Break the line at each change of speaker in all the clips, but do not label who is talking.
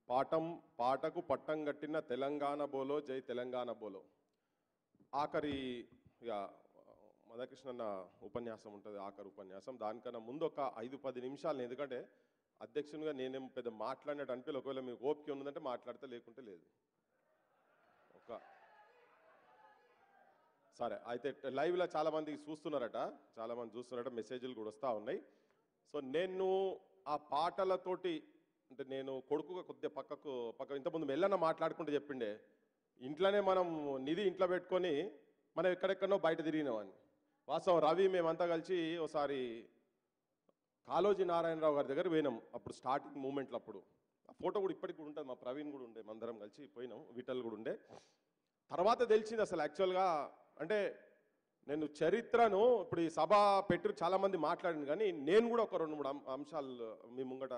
పాటకు పట్టం కట్టిన తెలంగాణ బోలో జై తెలంగాణ బోలో. ఆఖరి ఇక మదకృష్ణన్న ఉపన్యాసం ఉంటుంది, ఆఖరి ఉపన్యాసం. దానికన్నా ముందు ఒక 5-10 నిమిషాలు, ఎందుకంటే అధ్యక్షునిగా నేనేం పెద్ద మాట్లాడినట్టు అనిపించలేదు. ఒకవేళ మీకు ఓపిక ఉన్నదంటే మాట్లాడితే, లేకుంటే లేదు. సరే, అయితే లైవ్లో చాలామంది చూస్తున్నారట, మెసేజ్లు కూడా వస్తూ ఉన్నాయి. సో నేను ఆ పాటలతోటి, అంటే నేను కొడుకుగా కొద్దిగా పక్క ఇంతకుముందు మెల్లన్న మాట్లాడుకుంటూ చెప్పిండే, ఇంట్లోనే మనం నిధి ఇంట్లో పెట్టుకొని మనం ఎక్కడెక్కడో బయట తిరిగినామని. వాస్తవం రవి మేమంతా కలిసి ఒకసారి కాళోజీ నారాయణరావు గారి దగ్గర పోయినాం. అప్పుడు స్టార్టింగ్ మూమెంట్లు. అప్పుడు ఆ ఫోటో కూడా ఇప్పటికి కూడా ఉంటుంది. మా ప్రవీణ్ కూడా ఉండే, మందరం కలిసి పోయినాం. విఠల్ కూడా ఉండే. తర్వాత తెలిసింది అసలు యాక్చువల్గా, అంటే నేను చరిత్రను ఇప్పుడు ఈ సభ పెట్టి చాలామంది మాట్లాడింది, కానీ నేను కూడా ఒక 2-3 అంశాలు మీ ముంగట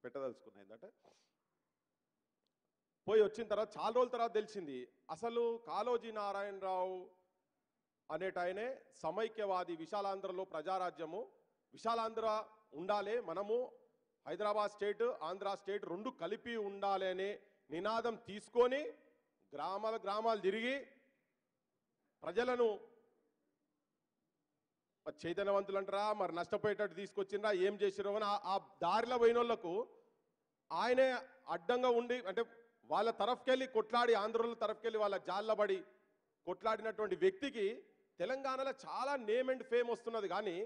పెట్టదలుచుకున్నా. ఏంటంటే పోయి వచ్చిన తర్వాత చాలా రోజుల తర్వాత తెలిసింది అసలు కాళోజీ నారాయణరావు అనేటాయనే సమైక్యవాది, విశాలాంధ్రలో ప్రజారాజ్యము, విశాలాంధ్ర ఉండాలి, మనము హైదరాబాద్ స్టేట్ ఆంధ్ర స్టేట్ 2 కలిపి ఉండాలి అనే నినాదం తీసుకొని గ్రామాలు తిరిగి ప్రజలను చైతన్యవంతులు అంటారా, మరి నష్టపోయేటట్టు తీసుకొచ్చిండ్రా, ఏం చేసిరో అని ఆ దారిలో పోయిన వాళ్ళకు ఆయనే అడ్డంగా ఉండి, అంటే వాళ్ళ తరఫుకెళ్ళి కొట్లాడి, ఆంధ్రుల తరఫుకెళ్ళి వాళ్ళ జాళ్ళబడి కొట్లాడినటువంటి వ్యక్తికి తెలంగాణలో చాలా నేమ్ అండ్ ఫేమ్ వస్తున్నది. కానీ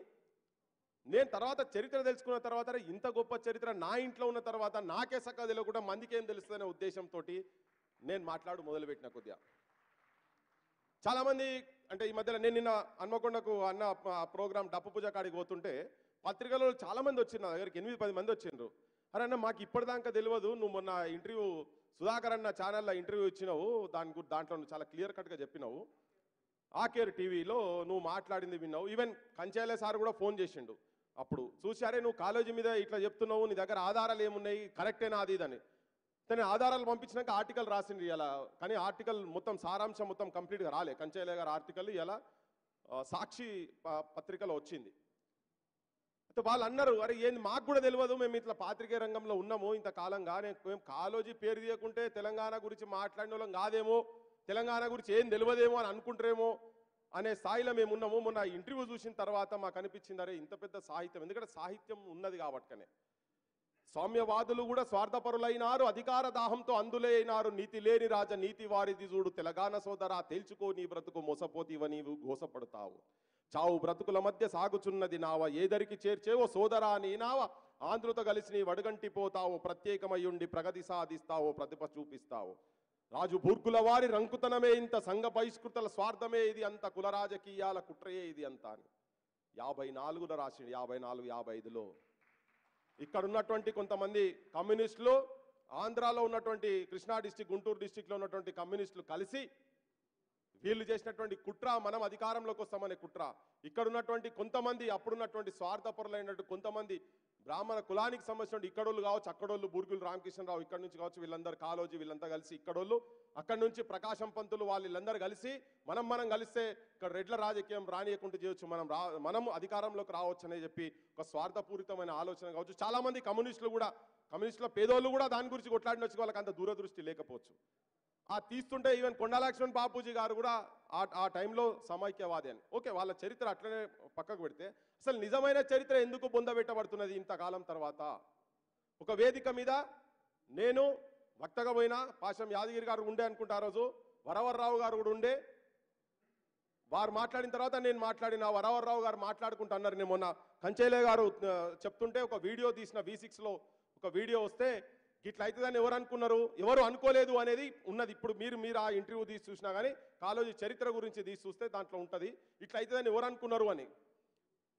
నేను తర్వాత చరిత్ర తెలుసుకున్న తర్వాత, ఇంత గొప్ప చరిత్ర నా ఇంట్లో ఉన్న తర్వాత నాకే సక్క తెలియకుండా మందికి ఏం తెలుస్తుందనే ఉద్దేశంతో నేను మొదలుపెట్టిన. కొద్దిగా చాలామంది, అంటే ఈ మధ్యలో నేను నిన్న హన్మకొండకు అన్న ప్రోగ్రామ్ డప్పు పూజ కాడికి పోతుంటే పత్రికలో చాలామంది వచ్చిండ్రు, నా దగ్గరికి 8-10 మంది వచ్చిండ్రు. అరే అన్న, మాకు ఇప్పటిదాకా తెలియదు, నువ్వు మొన్న ఇంటర్వ్యూ సుధాకర్ అన్న ఛానల్లో ఇంటర్వ్యూ ఇచ్చినావు, దాంట్లో చాలా క్లియర్ కట్గా చెప్పినావు, ఆకేర్ టీవీలో నువ్వు మాట్లాడింది విన్నావు. ఈవెన్ కంచాలే సార్ కూడా ఫోన్ చేసిండు. అప్పుడు చూసారే, నువ్వు కాలేజీ మీద ఇట్లా చెప్తున్నావు, నీ దగ్గర ఆధారాలు ఏమున్నాయి, కరెక్టేనా అది ఇదని. తన ఆధారాలు పంపించినాక ఆర్టికల్ రాసింది ఇలా, కానీ ఆర్టికల్ మొత్తం సారాంశం మొత్తం కంప్లీట్గా రాలే. కంచయ్య గారు ఆర్టికల్ ఇలా సాక్షి పత్రికలో వచ్చింది. అయితే వాళ్ళు అన్నారు, అరే ఏంది మాకు కూడా తెలియదు, మేము ఇట్లా పాత్రికేయ రంగంలో ఉన్నాము ఇంతకాలంగా, మేము కాళోజీ పేరు తీయకుంటే తెలంగాణ గురించి మాట్లాడిన వాళ్ళం కాదేమో, తెలంగాణ గురించి ఏం తెలియదేమో అని అనుకుంటారేమో అనే స్థాయిలో మేము ఉన్నాము. మొన్న ఇంటర్వ్యూ చూసిన తర్వాత మాకు అనిపించింది, అరే ఇంత పెద్ద సాహిత్యం, ఎందుకంటే సాహిత్యం ఉన్నది కాబట్టినే. సౌమ్యవాదులు కూడా స్వార్థపరులైనారు, అధికార దాహంతో అందులే అయినారు, నీతి లేని రాజ నీతి వారిది చూడు, తెలంగాణ సోదరా తెలుసుకో నీ బ్రతుకు, మోసపోతీవ నీవు గోసపడతావు, చావు బ్రతుకుల మధ్య సాగుచున్నది నావ, ఏదరికి చేర్చేవో సోదరా నీ నావ, ఆంధ్రుతో కలిసి నీ వడగంటి పోతావు, ప్రత్యేకమయ్యుండి ప్రగతి సాధిస్తావో, ప్రతిభ చూపిస్తావు, రాజు బూర్గుల వారి రంకుతనమే ఇంత, సంఘ బహిష్కృతుల స్వార్థమే ఇది అంత, కుల రాజకీయాల కుట్రయే ఇది అంతా అని 54లో రాసిండు. 54-55లో ఇక్కడ ఉన్నటువంటి కొంతమంది కమ్యూనిస్టులు, ఆంధ్రాలో ఉన్నటువంటి కృష్ణా డిస్టిక్, గుంటూరు డిస్టిక్లో ఉన్నటువంటి కమ్యూనిస్టులు కలిసి వీళ్ళు చేసినటువంటి కుట్ర, మనం అధికారంలోకి వస్తామనే కుట్ర. ఇక్కడ ఉన్నటువంటి కొంతమంది, అప్పుడున్నటువంటి స్వార్థపరులైనటువంటి కొంతమంది బ్రాహ్మణ కులానికి సంబంధించిన ఇక్కడోళ్ళు కావచ్చు, అక్కడోళ్ళు బూర్గులు రామకృష్ణరావు ఇక్కడ నుంచి కావచ్చు, వీళ్ళందరూ కాళోజీ వీళ్ళంతా కలిసి ఇక్కడోళ్ళు, అక్కడి నుంచి ప్రకాశం పంతులు వీళ్ళందరూ కలిసి మనం కలిస్తే ఇక్కడ రెడ్ల రాజకీయం రానియకుండా చేయొచ్చు, మనం అధికారంలోకి రావచ్చు అని చెప్పి ఒక స్వార్థపూరితమైన ఆలోచన కావచ్చు. చాలామంది కమ్యూనిస్టుల పేదోళ్ళు కూడా దాని గురించి కొట్లాడినొచ్చు, వాళ్ళకి అంత దూరదృష్టి లేకపోవచ్చు. తీస్తుంటే ఈవెన్ కొండలక్ష్మణ్ బాపూజీ గారు కూడా ఆ టైంలో సమైక్యవాది అని. ఓకే, వాళ్ళ చరిత్ర అట్లనే పక్కకు పెడితే అసలు నిజమైన చరిత్ర ఎందుకు పొందబెట్టబడుతున్నది ఇంతకాలం తర్వాత? ఒక వేదిక మీద నేను వక్తగా పోయినా, పాశం యాదగిరి గారు ఉండే అనుకుంటా, ఆ రోజు వరవర్రావు గారు కూడా ఉండే. వారు మాట్లాడిన తర్వాత నేను మాట్లాడిన, వరవర్రావు గారు మాట్లాడుకుంటా అన్నారు. నేను మొన్న కంచైలే గారు చెప్తుంటే ఒక వీడియో తీసిన V6లో ఒక వీడియో వస్తే, ఇట్లా అవుతుందని ఎవరు అనుకున్నారు, ఎవరు అనుకోలేదు అనేది ఉన్నది. ఇప్పుడు మీరు ఆ ఇంటర్వ్యూ తీసి చూసినా కానీ, కాళోజీ చరిత్ర గురించి తీసి చూస్తే దాంట్లో ఉంటుంది, ఇట్లా అవుతుందని ఎవరు అనుకున్నారు అని.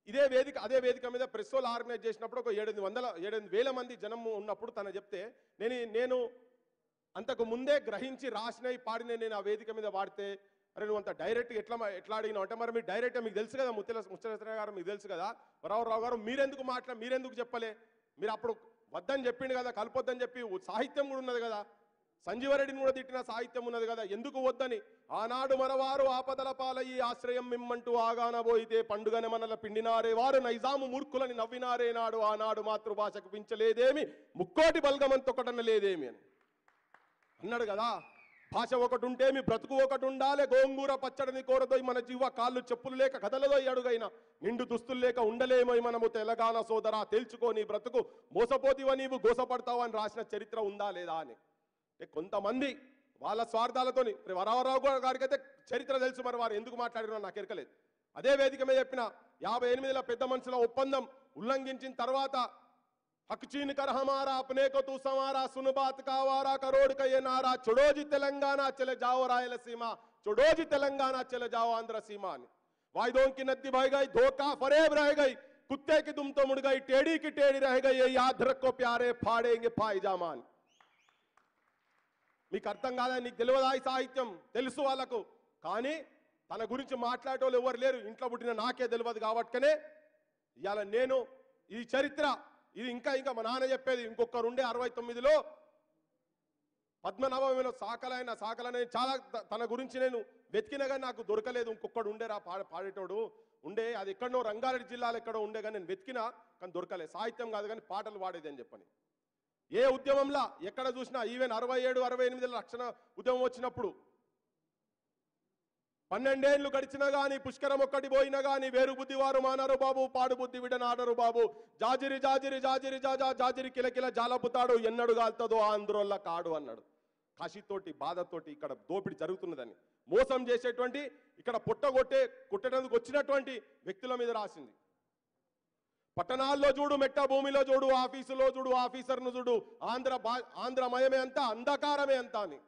అదే వేదిక మీద ప్రెస్ వాళ్ళు ఆర్గనైజ్ చేసినప్పుడు ఒక 7,000 మంది జనం ఉన్నప్పుడు తను చెప్తే, నేను అంతకు ముందే గ్రహించి రాసినవి పాడిన నేను ఆ వేదిక మీద వాడితే, అరే నువ్వు అంత డైరెక్ట్ ఎట్లా అడిగినావు అంటే, మరి మీరు డైరెక్ట్ మీకు తెలుసు కదా, ముచ్చలశ్రీ గారు మీకు తెలుసు కదా, వరవరావు గారు మీరెందుకు చెప్పలే, మీరు అప్పుడు వద్దని చెప్పిండు కదా, కలపొద్దని చెప్పి, సాహిత్యం కూడా ఉన్నది కదా, సంజీవరెడ్డిని కూడా తిట్టిన సాహిత్యం ఉన్నది కదా, ఎందుకు వద్దని. ఆనాడు మనవారు ఆపదల పాలయ్యి ఆశ్రయం మిమ్మంటూ ఆగానబోయితే, పండుగన మనల పిండినారే వారు, నైజాము మూర్ఖులని నవ్వినారే నాడు, ఆనాడు మాతృభాషకు పించలేదేమి, ముక్కోటి బల్గమంతొకటన లేదేమి అని. అన్నాడు కదా, భాష ఒకటి ఉంటే మీ బ్రతుకు ఒకటి ఉండాలి. గోంగూర పచ్చడిని కోరదోయ్ మన జీవ, కాళ్ళు చెప్పులు లేక కదలదోయ్ అడుగైన, నిండు దుస్తులు లేక ఉండలేమోయ్ మనము తెలంగాణ సోదరా, తేల్చుకో నీ బ్రతుకు, మోసపోతివా నీవు గోసపడతావా అని రాసిన చరిత్ర ఉందా లేదా అని. కొంతమంది వాళ్ళ స్వార్థాలతోని, వరావరావు గారికి అయితే చరిత్ర తెలుసు, మరి వారు ఎందుకు మాట్లాడినా నాకు ఎరకలేదు. అదే వేదిక మీద చెప్పిన 58ల పెద్ద మనుషుల ఒప్పందం ఉల్లంఘించిన తర్వాత हक छीन कर हमारा अपने को तू संवारा, सुन बात का आवारा, करोड़ का ये नारा, छोड़ो जी तेलंगाना चले जाओ रायलसीमा, छोड़ो जी तेलंगाना चले जाओ आंध्र सीमा। वायदों की नदी बह गई, धोखा फरेब रह गई, कुत्ते की दुम तो मुड़ गई, टेढ़ी की टेढ़ी रह गई, ये याद रखो प्यारे फाड़ेंगे फायजामान। మీకు అర్థం కాదా, నీకు తెలియదా ఈ సాహిత్యం? తెలుసు వాళ్ళకు, కానీ తన గురించి మాట్లాడేటోళ్ళు ఎవరు లేరు. ఇంట్లో పుట్టిన నాకే తెలియదు కాబట్టినే ఇవాళ నేను ఈ చరిత్ర, ఇది ఇంకా ఇంకా మా నాన్న చెప్పేది, ఇంకొకరుండే 69లో పద్మనాభంలో సాకలనే చాలా తన గురించి నేను వెతికినా కానీ నాకు దొరకలేదు. ఇంకొకడు ఉండే పాడేటోడు ఉండే, అది ఎక్కడో రంగారెడ్డి జిల్లాలో ఎక్కడో ఉండే, కానీ నేను వెతికినా కానీ దొరకలేదు. సాహిత్యం కాదు కానీ పాటలు పాడేది అని చెప్పని. ఏ ఉద్యమంలో ఎక్కడ చూసినా, ఈవెన్ 67, 68 రక్షణ ఉద్యమం వచ్చినప్పుడు 12 ఏళ్ళు గడిచినా గాని, పుష్కరం ఒక్కటి పోయినా గాని, వేరు బుద్ధి వారు మానరు బాబు, పాడు బుద్ధి విడనాడరు బాబు, జాజిరి జాజిరి జాజిరి జాజిరి కిలకిల జాలపుతాడు, ఎన్నడు గాల్తదో ఆంధ్రోళ్ళ కాడు అన్నాడు. కాశీతోటి బాధతోటి ఇక్కడ దోపిడి జరుగుతున్నదని, మోసం చేసేటువంటి, ఇక్కడ కొట్టడానికి వచ్చినటువంటి వ్యక్తుల మీద రాసింది. పట్టణాల్లో చూడు, మెట్ట భూమిలో చూడు, ఆఫీసులో చూడు, ఆఫీసర్ను చూడు, ఆంధ్రమయమే అంతా, అంధకారమే అంతా అని.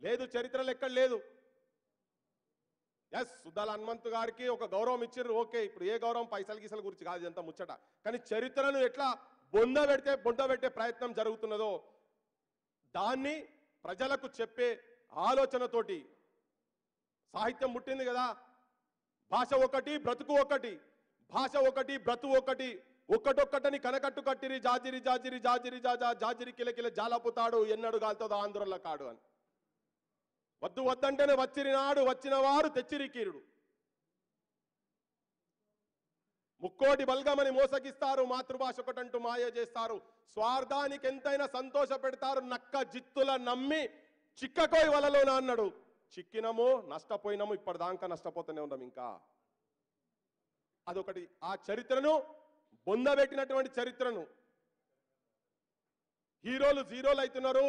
లేదు, చరిత్రలు ఎక్కడ లేదు. ఎస్, సుద్దాల హనుమంతు గారికి ఒక గౌరవం ఇచ్చారు, ఓకే. ఇప్పుడు ఏ గౌరవం పైసలు గీసల గురించి కాదు, ఇదంతా ముచ్చట. కానీ చరిత్రను ఎట్లా బొందబెట్టే ప్రయత్నం జరుగుతున్నదో దాన్ని ప్రజలకు చెప్పే ఆలోచనతోటి సాహిత్యం పుట్టింది కదా. భాష ఒకటి, బ్రతుకు ఒకటి, భాష ఒకటి, బ్రతుకు ఒకటి, ఒక్కటొక్కటని కనకట్టు కట్టిరి, జాజిరి జాజిరి జాజిరి జాజిరి కిలకిల జాలపుతాడు, ఎన్నడు గాల్తదో ఆంధ్రుల కాడు అని. వద్దు వద్దంటేనే వచ్చిరినాడు, వచ్చిన వారు తెచ్చిరి కీరుడు. ముక్కోటి బల్గమని మోసగిస్తారు, మాతృభాష ఒకటంటూ మాయ చేస్తారు, స్వార్థానికి ఎంతైనా సంతోష పెడతారు, నక్క జిత్తుల నమ్మి చిక్కకోయి వలలోన అన్నాడు. చిక్కినము, నష్టపోయినము, ఇప్పటిదాకా నష్టపోతూనే ఉన్నాం. ఇంకా అదొకటి. ఆ చరిత్రను బొందబెట్టినటువంటి చరిత్రను హీరోలు జీరోలు అవుతున్నారు,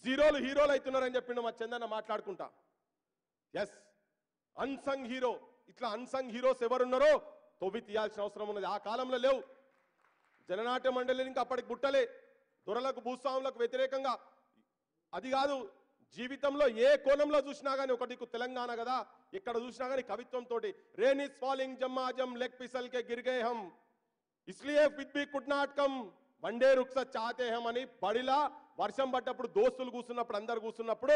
జీరోలు హీరోలు అవుతున్నారని చెప్పిండు మా చందన్న మాట్లాడుకుంటా. Yes, unsung hero. ఇట్లా అన్సంగ్ హీరోస్ ఎవరున్నారో తొవ్వి తీయాల్సిన అవసరం ఉన్నది. ఆ కాలంలో లేవు. జననాట్య మండలిని ఇంకా అప్పటికి పుట్టలే. దొరలకు భూస్వాములకు వ్యతిరేకంగా అది కాదు, జీవితంలో ఏ కోణంలో చూసినా కానీ ఒకటి తెలంగాణ కదా, ఎక్కడ చూసినా కానీ కవిత్వంతో రెయిన్ ఇస్ ఫాలింగ్ జమ్మాజం లెగ్ పిసల్ కే గిర్ గయే హమ్ ఇస్లియే with be could not come one day రుక్స చాతే హమ్ అని బడిలా వర్షం పడ్డప్పుడు దోస్తులు కూర్చున్నప్పుడు అందరు కూర్చున్నప్పుడు,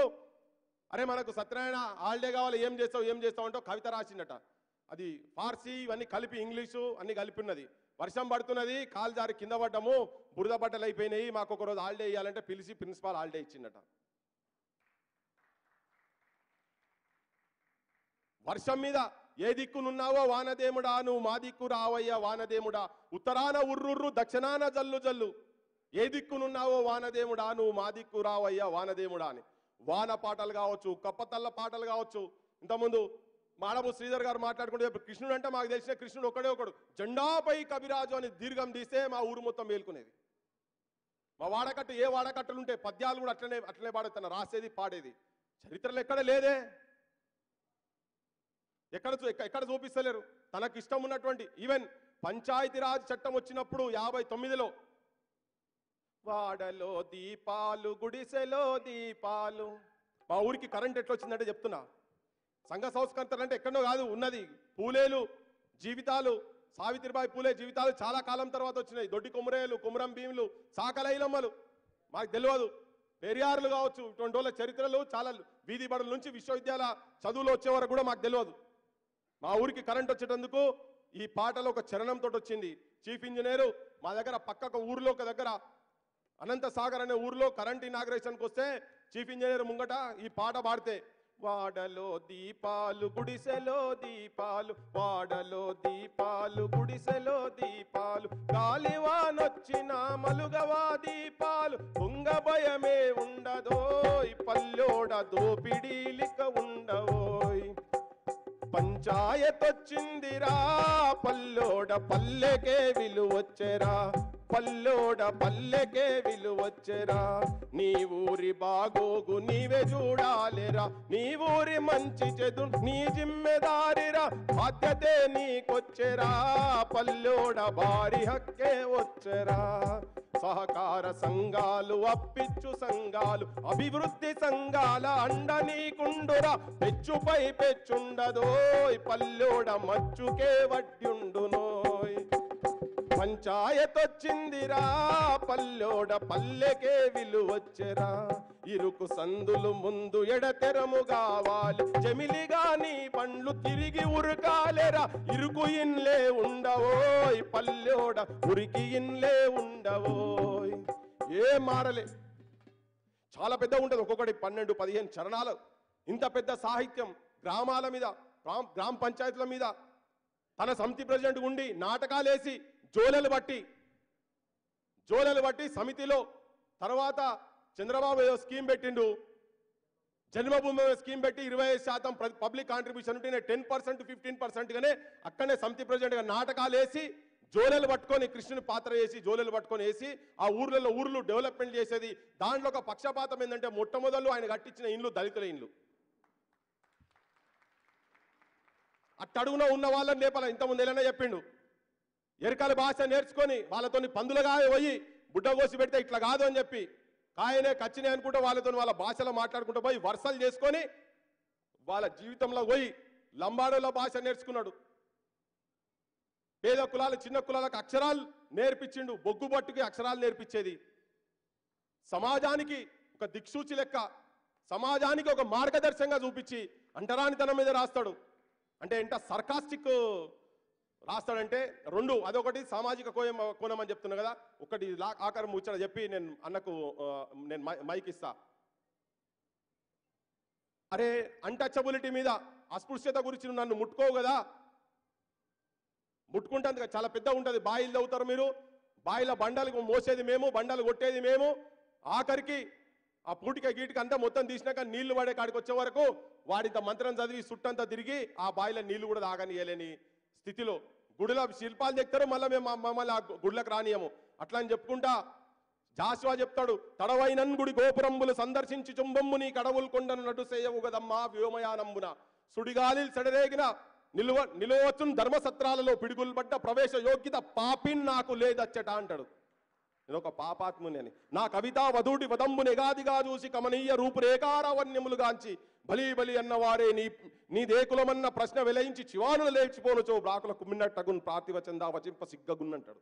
అరే మనకు సత్యనారాయణ హాలిడే కావాలి, ఏం చేస్తావు అంటే కవిత రాసిండట. అది ఫార్సీ ఇవన్నీ కలిపి, ఇంగ్లీషు అన్ని కలిపి ఉన్నది. వర్షం పడుతున్నది, కాలు జారి కింద పడ్డము, బురద బట్టలు అయిపోయినాయి, మాకు ఒక రోజు హాలిడే ఇవ్వాలంటే పిలిచి ప్రిన్సిపాల్ హాలిడే ఇచ్చిండట. వర్షం మీద ఏ దిక్కునున్నావో వానదేముడా, నువ్వు మా దిక్కు రావయ్యా వానదేముడా, ఉత్తరాన ఉర్రుర్రు దక్షిణాన జల్లు జల్లు, ఏ దిక్కునున్నావో వానదేముడా, నువ్వు మా దిక్కు రావయ్యా వానదేముడా అని వాన పాటలు కావచ్చు, కప్పతల్ల పాటలు కావచ్చు. ఇంతకుముందు మాడబు శ్రీధర్ గారు మాట్లాడుకుంటే కృష్ణుడు అంటే మాకు తెలిసిన కృష్ణుడు ఒకడు, జెండాపై కవిరాజు అని దీర్ఘం తీస్తే మా ఊరు మొత్తం మేల్కొనేది. మా వాడకట్టు ఏ వాడకట్టులు ఉంటే పద్యాలు కూడా అట్లనే పాడుతున్నా, రాసేది పాడేది. చరిత్రలో ఎక్కడ లేదే, ఎక్కడ చూపిస్తలేరు. తనకు ఇష్టం ఉన్నటువంటి ఈవెన్ పంచాయతీరాజ్ చట్టం వచ్చినప్పుడు 59లో వాడలో దీపాలు గుడిసెలో దీపాలు, మా ఊరికి కరెంట్ ఎట్లా వచ్చిందంటే చెప్తున్నా. సంఘ సంస్కర్తలు అంటే ఎక్కడో కాదు ఉన్నది. పూలేలు జీవితాలు, సావిత్రిబాయి పూలే జీవితాలు చాలా కాలం తర్వాత వచ్చినాయి. దొడ్డి కొమరేలు, కుమరం భీములు, సాకలైలమ్మలు మాకు తెలియదు. పెరియారులు కావచ్చు, ఇటువంటి వాళ్ళ చరిత్రలు చాలా వీధి బడుల నుంచి విశ్వవిద్యాలయ చదువులు వచ్చే వరకు కూడా మాకు తెలియదు. మా ఊరికి కరెంట్ వచ్చేటందుకు ఈ పాటలో ఒక చరణంతో వచ్చింది. చీఫ్ ఇంజనీరు మా దగ్గర పక్కకు ఊర్లో ఒక దగ్గర అనంత సాగర్ అనే ఊర్లో కరెంట్ ఇనాగ్రేషన్కి వస్తే చీఫ్ ఇంజనీర్ ముంగట ఈ పాట పాడితే, వాడలో దీపాలు గుడిసెలో దీపాలు, వాడలో దీపాలు గుడిసెలో దీపాలు, గాలివానొచ్చి వచ్చిన మలుగవా దీపాలు పొంగ భయమే ఉండదోయ్ పల్లోడ దోపిడీలిక ఉండవోయ్ పంచాయతొచ్చిందిరా పల్లోడ పల్లెకే విలువొచ్చెరా పల్లోడ పల్లెకే విలువొచ్చెరా నీ ఊరి బాగోగు నీవే చూడాలిరా నీ ఊరి మంచి చెడు నీ జిమ్మెదారిరా బాధ్యతే నీకొచ్చెరా పల్లోడ భారీ హక్కే వచ్చెరా సహకార సంఘాలు అప్పిచ్చు సంఘాలు అభివృద్ధి సంఘాల అండ నీకుండురా పెచ్చుపై పెచ్చుండదోయ్ పల్లోడ మచ్చుకే వడ్డుండునోయ్ పంచాయతొచ్చిందిరా పల్లోడ పల్లెకే విలువొచ్చెరా ఇరుకు సందులు ముందు ఎడతెరము కావాలి జమిలిగా నీ పండ్లు తిరిగి ఉరకాలేరా ఇరుకు ఇన్లే ఉండవోయ్ పల్లోడ ఉరికి ఇన్లే ఉండవోయ్ ఏ మారలే చాలా పెద్ద ఉంటుంది ఒక్కొక్కటి 12-15 చరణాలు ఇంత పెద్ద సాహిత్యం గ్రామాల మీద గ్రామ పంచాయతీల మీద తన సమితి ప్రెసిడెంట్ ఉండి నాటకాలేసి జోలెలు బట్టి సమితిలో తర్వాత చంద్రబాబు ఏదో స్కీమ్ పెట్టిండు జన్మభూమి స్కీమ్ పెట్టి 25% పబ్లిక్ కాంట్రిబ్యూషన్ ఉంటే 10% 15% గానే అక్కడనే సమితి ప్రెసిడెంట్ గా నాటకాలు వేసి జోలెలు పట్టుకొని కృష్ణుని పాత్ర వేసి జోలెలు పట్టుకొని వేసి ఆ ఊర్లు డెవలప్మెంట్ చేసేది దాంట్లో ఒక పక్షపాతం ఏంటంటే మొట్టమొదలు ఆయన కట్టించిన ఇండ్లు దళితుల ఇండ్లు అట్టడుగున ఉన్న వాళ్ళని లేపాల ఇంతకుముందు ఏదైనా చెప్పిండు ఎరకల భాష నేర్చుకొని వాళ్ళతోని పందులుగా పోయి బుడ్డ కోసి పెడితే ఇట్లా కాదు అని చెప్పి కాయనే కచ్చినే అనుకుంటే వాళ్ళతో వాళ్ళ భాషలో మాట్లాడుకుంటూ పోయి వరుసలు చేసుకొని వాళ్ళ జీవితంలో పోయి లంబాడోల భాష నేర్చుకున్నాడు పేద కులాలు చిన్న కులాలకు అక్షరాలు నేర్పించిండు బొగ్గుబట్టుకి అక్షరాలు నేర్పించేది సమాజానికి ఒక దిక్సూచి లెక్క సమాజానికి ఒక మార్గదర్శకంగా చూపించి అంటరానితనం మీద రాస్తాడు అంటే ఎంత సర్కాస్టిక్ రాస్తాడంటే రెండు అదొకటి సామాజిక కోణం అని చెప్తున్నా కదా ఒకటి ఆకారం ముచ్చట చెప్పి నేను అన్నకు నేను మైక్ ఇస్తా అరే అన్టచబిలిటీ మీద అస్పృశ్యత గురించి నన్ను ముట్టుకోవు కదా ముట్టుకుంటే చాలా పెద్ద ఉంటుంది బాయిలు తవ్వుతారు మీరు బాయిల బండలు మోసేది మేము బండలు కొట్టేది మేము ఆఖరికి ఆ పూటిక గీటికి అంతా మొత్తం తీసినాక నీళ్లు పడే కాడికి వచ్చే వరకు వాడింత మంత్రం చదివి సుట్టంతా తిరిగి ఆ బాయిల నీళ్లు కూడా తాగనియలేని స్థితిలో గుడిలో శిల్పాలు చెప్తారు మళ్ళీ మేము మమ్మల్ని ఆ గుడిలకు రానియము అట్లా అని చెప్పుకుంటా జాషువా చెప్తాడు తడవైనన్ గుడి గోపురంబులు సందర్శించి చుంబమ్ము నీ కడవులు కొండను నటు సేయవు గదమ్మా వ్యోమయానంబున సుడిగాలి సడరేగిన నిలవచ్చును ధర్మసత్రాలలో పిడుగులు పడ్డ ప్రవేశ యోగ్యత పాపిన్ నాకు లేదచ్చట అంటాడు నేను ఒక పాపాత్ముని అని నా కవితా వధూటి వదంబు నెగాదిగా చూసి కమనీయ రూపురేకారవన్యములుగాంచి బలి అన్నవారే నీ దేకులమన్న ప్రశ్న వెలయించి చివానులు లేచిపోనుచో బ్రాకుల కుమ్మినట్టగున్ ప్రాతివ చందా వచింప సిగ్గగున్నంటాడు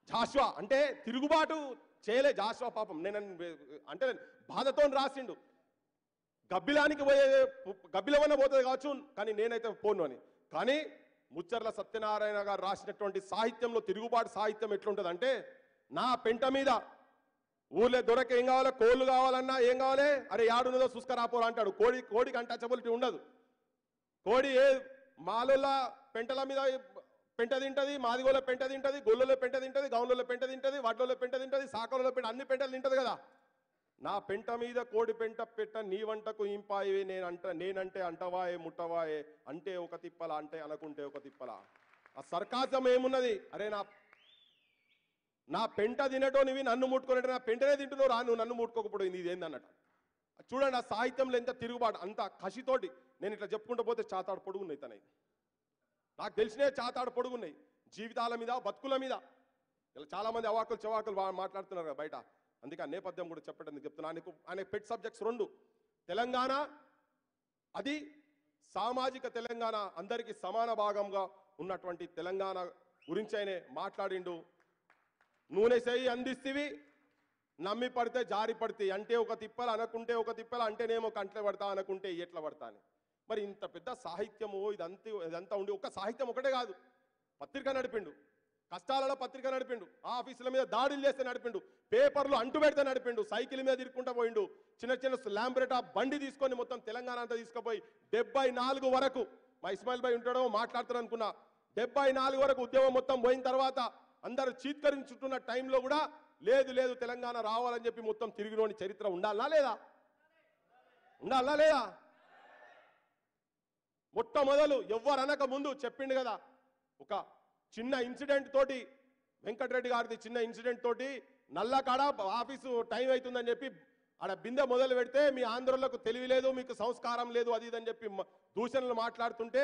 జాషువా అంటే తిరుగుబాటు చేయలే జాషువా పాపం నేను అంటే బాధతో రాసిండు గబ్బిలానికి పోయే గబ్బిలమన్న పోతుంది కావచ్చు కానీ నేనైతే పోను అని కానీ ముచ్చర్ల సత్యనారాయణ గారు రాసినటువంటి సాహిత్యంలో తిరుగుబాటు సాహిత్యం ఎట్లుంటుంది అంటే నా పెంట మీద ఊర్లే దొరక ఏం కావాలి కోళ్ళు కావాలన్నా ఏం కావాలి అరే యాడున్నదో చూసుకరాపోరా అంటాడు కోడికి అన్టచబిలిటీ ఉండదు కోడి మాలోళ్ళ పెంటల మీద పెంట తింటది మాదిగోళ్ళ పెంట తింటది గొల్లలో పెంట తింటది గౌన్లలో పెంట తింటది వాటిలో పెంట తింటది సాకలలో పెంట అన్ని పెంటలు తింటది కదా నా పెంట మీద కోడి పెంట పెట్ట నీ వంటకు ఇంపాయి నేనంటే అంటవాయే ముట్టవాయే అంటే ఒక తిప్పల అంటే అనకుంటే ఒక తిప్పల ఆ సర్కాజం ఏమున్నది అరే నా పెంట తినటోనివి నన్ను ముట్టుకున్నట్టు నా పెంటనే తింటున్నావు రా నువ్వు నన్ను ముట్టుకోకపోయింది ఇదేంది అన్నట్టు చూడండి ఆ సాహిత్యంలో ఎంత తిరుగుబాటు అంత కసితోటి నేను ఇట్లా చెప్పుకుంటూ పోతే చాతాడు పొడుగున్నాయి తనవి నాకు తెలిసినే చాతాడు పొడుగున్నాయి జీవితాల మీద బతుకుల మీద ఇలా చాలా మంది అవాకులు చవాకులు మాట్లాడుతున్నారు కదా బయట అందుకే ఆ నేపథ్యం కూడా చెప్పడానికి చెప్తున్నా ఆయన పెట్ సబ్జెక్ట్స్ రెండు తెలంగాణ అది సామాజిక తెలంగాణ అందరికీ సమాన భాగంగా ఉన్నటువంటి తెలంగాణ గురించి ఆయన మాట్లాడిండు నూనె చేయి అందిస్తేవి నమ్మి పడితే జారి పడితే అంటే ఒక తిప్పలు అనకుంటే ఒక తిప్పలు అంటేనేమో కంట్లో పడతా అనుకుంటే ఎట్లా పడతా అని మరి ఇంత పెద్ద సాహిత్యము ఇదంతా ఉండి ఒక సాహిత్యం ఒకటే కాదు పత్రిక నడిపిండు కష్టాలలో పత్రిక నడిపిండు ఆఫీసుల మీద దాడులు చేస్తే నడిపిండు పేపర్లు అంటు పెడితే నడిపిండు సైకిల్ మీద తిరుక్కుంటూ పోయిండు చిన్న ల్యాంబ్రెటా బండి తీసుకొని మొత్తం తెలంగాణ అంతా తీసుకుపోయి 74 వరకు మా ఇస్మాయిల్ భాయ్ ఉంటాడో మాట్లాడతారు అనుకున్నా 74 వరకు ఉద్యమం మొత్తం పోయిన తర్వాత అందరూ చీత్కరించుతున్న టైంలో కూడా లేదు లేదు తెలంగాణ రావాలని చెప్పి మొత్తం తిరిగినోని చరిత్ర ఉండాలా లేదా? ఉండాలా లేదా? మొట్టమొదలు ఎవ్వరనక ముందు చెప్పిండు కదా, ఒక చిన్న ఇన్సిడెంట్ తోటి, వెంకటరెడ్డి గారిది చిన్న ఇన్సిడెంట్ తోటి నల్లకాడ ఆఫీసు టైం అవుతుందని చెప్పి ఆడ బిందె మొదలు పెడితే మీ ఆంధ్రులకు తెలివి లేదు, మీకు సంస్కారం లేదు, అది ఇదని చెప్పి దూషణలు మాట్లాడుతుంటే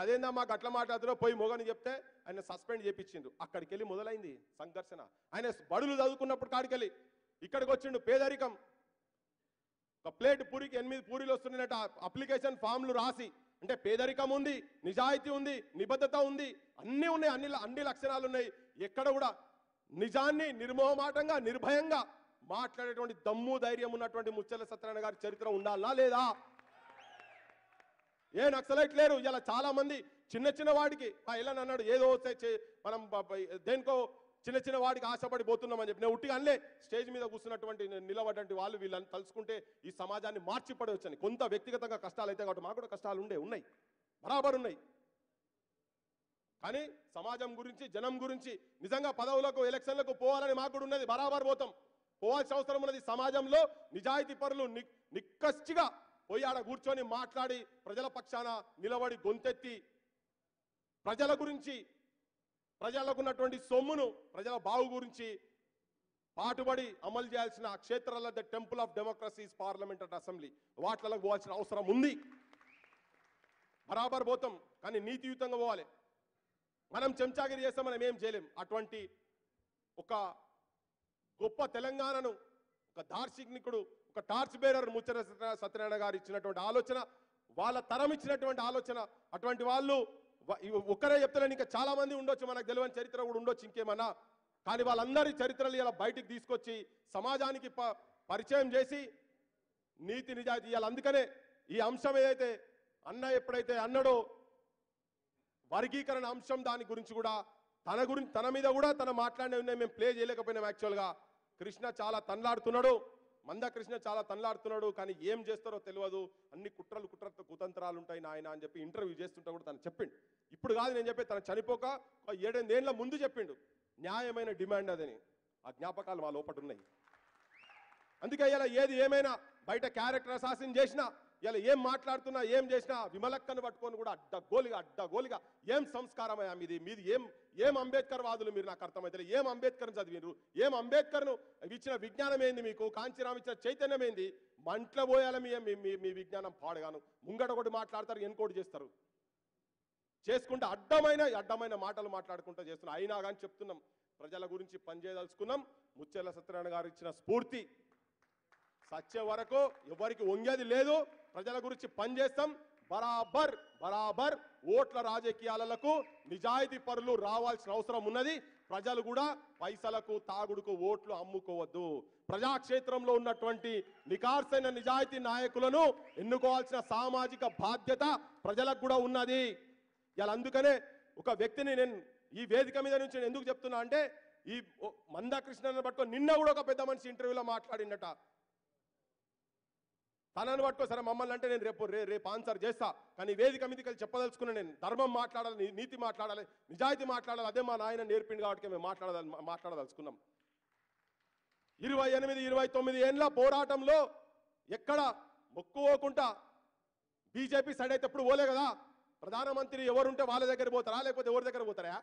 అదేందా మాకు అట్లా మాట్లాడుతున్నావు పోయి మొగని చెప్తే ఆయన సస్పెండ్ చేయించిండ్రు. అక్కడికి వెళ్ళి మొదలైంది సంఘర్షణ. ఆయన బడులు చదువుకున్నప్పుడు కాడికెళ్ళి ఇక్కడికి వచ్చిండు. పేదరికం, ఒక ప్లేట్ పూరికి 8 పూరీలు వస్తున్నాయట అప్లికేషన్ ఫామ్లు రాసి, అంటే పేదరికం ఉంది, నిజాయితీ ఉంది, నిబద్ధత ఉంది, అన్నీ ఉన్నాయి, అన్ని లక్షణాలు ఉన్నాయి. ఎక్కడ కూడా నిజాన్ని నిర్మోహమాటంగా నిర్భయంగా మాట్లాడేటువంటి దమ్ము ధైర్యం ఉన్నటువంటి ముచ్చెర్ల సత్యనారాయణ గారి చరిత్ర ఉండాలా లేదా? ఏ నక్సలైట్ లేరు. ఇలా చాలా మంది చిన్న చిన్న వాడికి ఇలా అన్నాడు, ఏదో మనం దేనికో చిన్న చిన్న వాడికి ఆశపడి పోతున్నామని చెప్పి నేను ఉట్టిగా అనలే. స్టేజ్ మీద కూర్చున్నటువంటి నిలబడ్డంటి వాళ్ళు వీళ్ళని తలుచుకుంటే ఈ సమాజాన్ని మార్చిపడవచ్చని. కొంత వ్యక్తిగతంగా కష్టాలు అయితే కాబట్టి మాకు కూడా కష్టాలు ఉన్నాయి, బరాబర్ ఉన్నాయి. కానీ సమాజం గురించి, జనం గురించి నిజంగా పదవులకు ఎలక్షన్లకు పోవాలని మాకు కూడా ఉన్నది, బరాబర్ పోతాం. పోవాల్సిన అవసరం ఉన్నది. సమాజంలో నిజాయితీ పరులు నిక్కచ్చిగా పోయి ఆడ కూర్చొని మాట్లాడి ప్రజల పక్షాన నిలబడి గొంతెత్తి ప్రజల గురించి, ప్రజలకు ఉన్నటువంటి సొమ్మును, ప్రజల బావు గురించి పాటుబడి అమలు చేయాల్సిన క్షేత్రాల the temple of democracies parliament and assembly వాటిలకు పోవాల్సిన అవసరం ఉంది. బరాబర్ పోతాం, కానీ నీతియుతంగా పోవాలి. మనం చెంచాగిరి చేస్తే మనం ఏం చేయలేం. అటువంటి ఒక గొప్ప తెలంగాణను ఒక దార్శనికుడు, ఒక టార్చ్ బేరర్ ముచ్చెర్ల సత్యనారాయణ గారు ఇచ్చినటువంటి ఆలోచన, వాళ్ళ తరం ఇచ్చినటువంటి ఆలోచన. అటువంటి వాళ్ళు ఒక్కరే చెప్తలేని, ఇంకా చాలా మంది ఉండొచ్చు, మనకు తెలియని చరిత్ర కూడా ఉండొచ్చు ఇంకేమన్నా. కానీ వాళ్ళందరి చరిత్రలు ఇలా బయటికి తీసుకొచ్చి సమాజానికి పరిచయం చేసి నీతి నిజాయితీ ఇవాళ. అందుకనే ఈ అంశం ఏదైతే ఎప్పుడైతే అన్నాడో వర్గీకరణ అంశం, దాని గురించి కూడా తన మీద కూడా తన మాట్లాడినవి ఉన్నాయి. మేము ప్లే చేయలేకపోయినాం. యాక్చువల్గా కృష్ణ చాలా తన్లాడుతున్నాడు, మందకృష్ణ చాలా తన్లాడుతున్నాడు, కానీ ఏం చేస్తారో తెలియదు. అన్ని కుతంత్రాలు ఉంటాయి నాయన అని చెప్పి ఇంటర్వ్యూ చేస్తుంటే కూడా తను చెప్పిండు. ఇప్పుడు కాదు నేను చెప్పి, తను చనిపోక 7-8 ఏళ్ల ముందు చెప్పిండు న్యాయమైన డిమాండ్ అదని. ఆ జ్ఞాపకాలు మా లోపల ఉన్నాయి. అందుకే ఇలా ఏది ఏమైనా బయట క్యారెక్టర్ అసాసిన్ చేసినా, ఇలా ఏం మాట్లాడుతున్నా, ఏం చేసినా విమలక్కను పట్టుకొని కూడా అడ్డగోలిగా ఏం సంస్కారమయ్యా మీది ఏం అంబేద్కర్ వాదులు మీరు, నాకు అర్థమైతే ఏం అంబేద్కర్ని చదివిరు, ఏం అంబేద్కర్ను ఇచ్చిన విజ్ఞానం ఏంది మీకు, కాంచీరామ్ ఇచ్చిన చైతన్యం ఏంది, మంటలో పోయాల మీ విజ్ఞానం పాడుగాను. ముంగట ఒకటి మాట్లాడతారు, ఎన్కోటి చేస్తారు, చేసుకుంటే అడ్డమైన మాటలు మాట్లాడుకుంటూ చేస్తున్నాం. అయినా కానీ చెప్తున్నాం, ప్రజల గురించి పనిచేయదలుచుకున్నాం. ముచ్చెర్ల సత్యనారాయణ గారు ఇచ్చిన స్ఫూర్తి సచ్చే వరకు ఎవరికి వంగేది లేదు. ప్రజల గురించి పనిచేస్తాం. బరాబర్ ఓట్ల రాజకీయాలకు నిజాయితీ పరులు రావాల్సిన అవసరం ఉన్నది. ప్రజలు కూడా పైసలకు తాగుడుకు ఓట్లు అమ్ముకోవద్దు. ప్రజాక్షేత్రంలో ఉన్నటువంటి నికార్సైన నిజాయితీ నాయకులను ఎన్నుకోవాల్సిన సామాజిక బాధ్యత ప్రజలకు కూడా ఉన్నది. ఇలా అందుకనే ఒక వ్యక్తిని నేను ఈ వేదిక మీద నుంచి నేను ఎందుకు చెప్తున్నా అంటే, ఈ మందకృష్ణను పట్టుకొని నిన్న కూడా ఒక పెద్ద మనిషి ఇంటర్వ్యూలో మాట్లాడిండట. తనను పట్టుకో, సరే మమ్మల్ని అంటే నేను రేపు ఆన్సర్ చేస్తా, కానీ వేదిక మీదకి వెళ్ళి చెప్పదలుచుకున్నా. నేను ధర్మం మాట్లాడాలి, నీతి మాట్లాడాలి, నిజాయితీ మాట్లాడాలి. అదే మా నాయన నేర్పింది కాబట్టి మేము మాట్లాడదలుచుకున్నాం. 28-29 ఏళ్ళ పోరాటంలో ఎక్కడ మొక్కుకోకుండా బీజేపీ సైడ్ అయితే ఎప్పుడు పోలే కదా. ప్రధానమంత్రి ఎవరుంటే వాళ్ళ దగ్గర పోతారా, లేకపోతే ఎవరి దగ్గర పోతారా?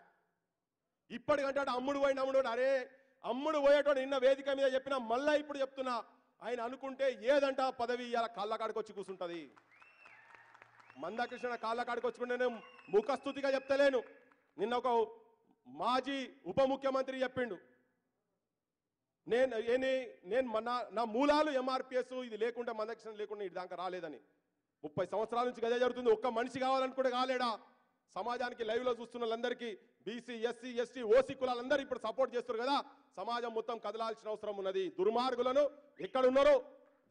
ఇప్పటికంటే అమ్ముడు పోయిన అరే అమ్ముడు పోయేటోడు నిన్న వేదిక మీద చెప్పినా, మళ్ళా ఇప్పుడు చెప్తున్నా, ఆయన అనుకుంటే ఏదంట పదవి ఇలా కాళ్ళ కాడికి వచ్చి కూర్చుంటది. మందకృష్ణ కాళ్ళ కాడికి వచ్చుకుంటే నేను ముఖస్థుతిగా చెప్తలేను. నిన్న ఒక మాజీ ఉప ముఖ్యమంత్రి చెప్పిండు, నా మూలాలు ఎంఆర్పిఎస్, ఇది లేకుండా మందకృష్ణ లేకుండా ఇది దాకా రాలేదని. 30 సంవత్సరాల నుంచి గదే జరుగుతుంది. ఒక్క మనిషి కావాలనుకుంటే కాలేడా? సమాజానికి లైవ్ లో చూస్తున్న వాళ్ళందరికీ బీసీ, ఎస్సీ, ఎస్టీ, ఓసీ కులాలందరూ ఇప్పుడు సపోర్ట్ చేస్తారు కదా. సమాజం మొత్తం కదలాల్సిన అవసరం ఉన్నది. దుర్మార్గులను ఎక్కడున్నారో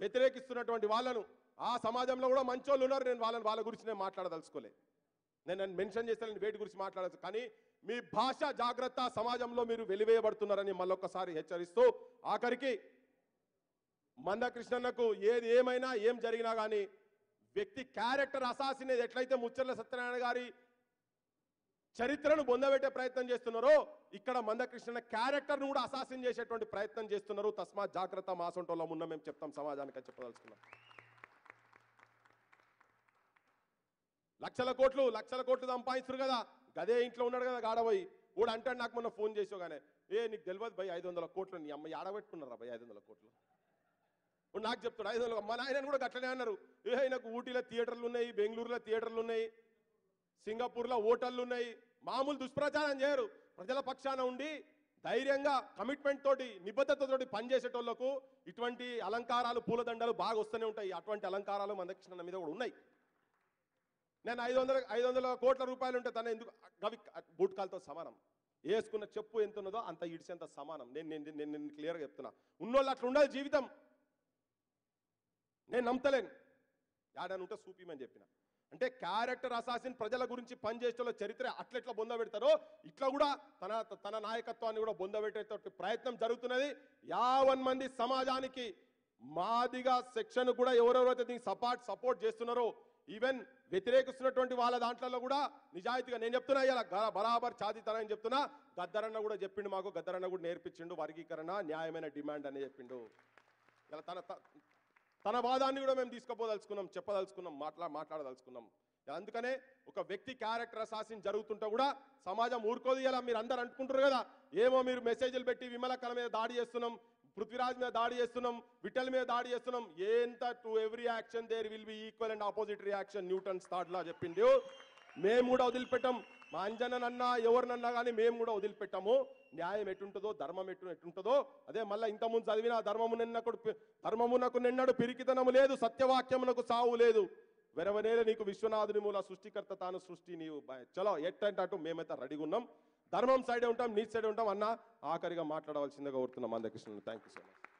వ్యతిరేకిస్తున్నటువంటి వాళ్ళను, ఆ సమాజంలో కూడా మంచోళ్ళు ఉన్నారు. నేను వాళ్ళ గురించి నేను మాట్లాడదలుచుకోలే. నేను మెన్షన్ చేస్తాను, వేటి గురించి మాట్లాడచ్చు. కానీ మీ భాష జాగ్రత్త, సమాజంలో మీరు వెలివేయబడుతున్నారని మళ్ళొక్కసారి హెచ్చరిస్తూ, ఆఖరికి మందకృష్ణన్నకు ఏది ఏమైనా ఏం జరిగినా కానీ వ్యక్తి క్యారెక్టర్ అసాసినేది ఎట్లయితే ముచ్చెర్ల సత్యనారాయణ గారి చరిత్రను బొందబెట్టే ప్రయత్నం చేస్తున్నారో ఇక్కడ మందకృష్ణ క్యారెక్టర్ను కూడా అసాసిన్ చేసేటువంటి ప్రయత్నం చేస్తున్నారు. తస్మాత్ జాగ్రత్త, మాసంటోళ్ళం ఉన్న మేము చెప్తాం సమాజానికి అని చెప్పదలుచుకున్నాం. లక్షల కోట్లు సంపాదిస్తారు కదా, గదే ఇంట్లో ఉన్నాడు కదా గాడబోయి కూడా అంటాడు. నాకు మొన్న ఫోన్ చేసావుగానే, నీకు తెలియదు భయ్ 500 కోట్లు నీ అమ్మ ఆడబెట్టుకున్నారా భయ్ 500 కోట్లు. ఇప్పుడు నాకు చెప్తాడు 500. మా నాయనని కూడా గట్లనే అన్నారు. నాకు ఊటీలో థియేటర్లు ఉన్నాయి, బెంగళూరులో థియేటర్లు ఉన్నాయి, సింగపూర్లో హోటళ్ళు ఉన్నాయి. మామూలు దుష్ప్రచారం చేయరు. ప్రజల పక్షాన ఉండి ధైర్యంగా కమిట్మెంట్ తోటి నిబద్ధతతోటి పనిచేసేటోళ్లకు ఇటువంటి అలంకారాలు పూలదండలు బాగా వస్తూనే ఉంటాయి. అటువంటి అలంకారాలు మందకృష్ణ మీద కూడా ఉన్నాయి. నేను 500 కోట్ల రూపాయలు ఉంటే తన ఎందుకు గవి బూట్కాలతో సమానం. వేసుకున్న చెప్పు ఎంత ఉన్నదో అంత ఇడిసేంత సమానం. నేను క్లియర్గా చెప్తున్నా. ఉన్నోళ్ళు అట్లా ఉండదు జీవితం. నేను నమ్మతలేను. యాడని ఉంటే సూపిమని చెప్పిన. అంటే క్యారెక్టర్ అసాసిన్ ప్రజల గురించి పనిచేసే చరిత్ర అట్లెట్లా బొందబెడతారో ఇట్లా కూడా తన నాయకత్వాన్ని కూడా బొందబెట్టే ప్రయత్నం జరుగుతున్నది. 50 మంది సమాజానికి మాదిగా సెక్షన్ కూడా ఎవరెవరైతే దీనికి సపోర్ట్ చేస్తున్నారో, ఈవెన్ వ్యతిరేకిస్తున్నటువంటి వాళ్ళ దాంట్లో కూడా నిజాయితీగా నేను చెప్తున్నా, ఇలా బరాబర్ ఛాతీతనని చెప్తున్నా. గద్దరన్న కూడా చెప్పిండు, మాకు గద్దరన్న కూడా నేర్పించిండు వర్గీకరణ, న్యాయమైన డిమాండ్ అని చెప్పిండు. ఇలా తన వాదాన్ని కూడా మేము తీసుకుపోదలుచుకున్నాం, చెప్పదలుచుకున్నాం, మాట్లాడదలుచుకున్నాం. అందుకనే ఒక వ్యక్తి క్యారెక్టర్ అసాసిన్ జరుగుతుంటే కూడా సమాజం ఊరుకోదు. ఇలా మీరు అందరు అనుకుంటారు కదా, ఏమో మీరు మెసేజ్లు పెట్టి విమలకళ మీద దాడి చేస్తున్నాం, పృథ్వీరాజ్ మీద దాడి చేస్తున్నాం, విఠల్ మీద దాడి చేస్తున్నాం. ఏంత to every action there will be equal and opposite reaction, Newton's third law చెప్పిండు. మేము కూడా వదిలిపెట్టాం. మా అంజనన్నా ఎవరినన్నా కానీ మేము కూడా వదిలిపెట్టాము. న్యాయం ఎటుంటుందో, ధర్మం ఎటుంటుందో అదే మళ్ళీ ఇంతకుముందు చదివిన ధర్మమునకు నిన్నడు పిరికితనము లేదు, సత్యవాక్యమునకు సావు లేదు, వెరవనేల నీకు విశ్వనాథుని మూల సృష్టికర్త తాను సృష్టి నీవు. చలో ఎట్టంటే అటు మేమైతే రెడీగా ఉన్నాం. ధర్మం సైడే ఉంటాం, నీట్ సైడే ఉంటాం అన్న. ఆఖరిగా మాట్లాడవలసిందిగా కోరుతున్నాం Mandakrishna. Thank you so much.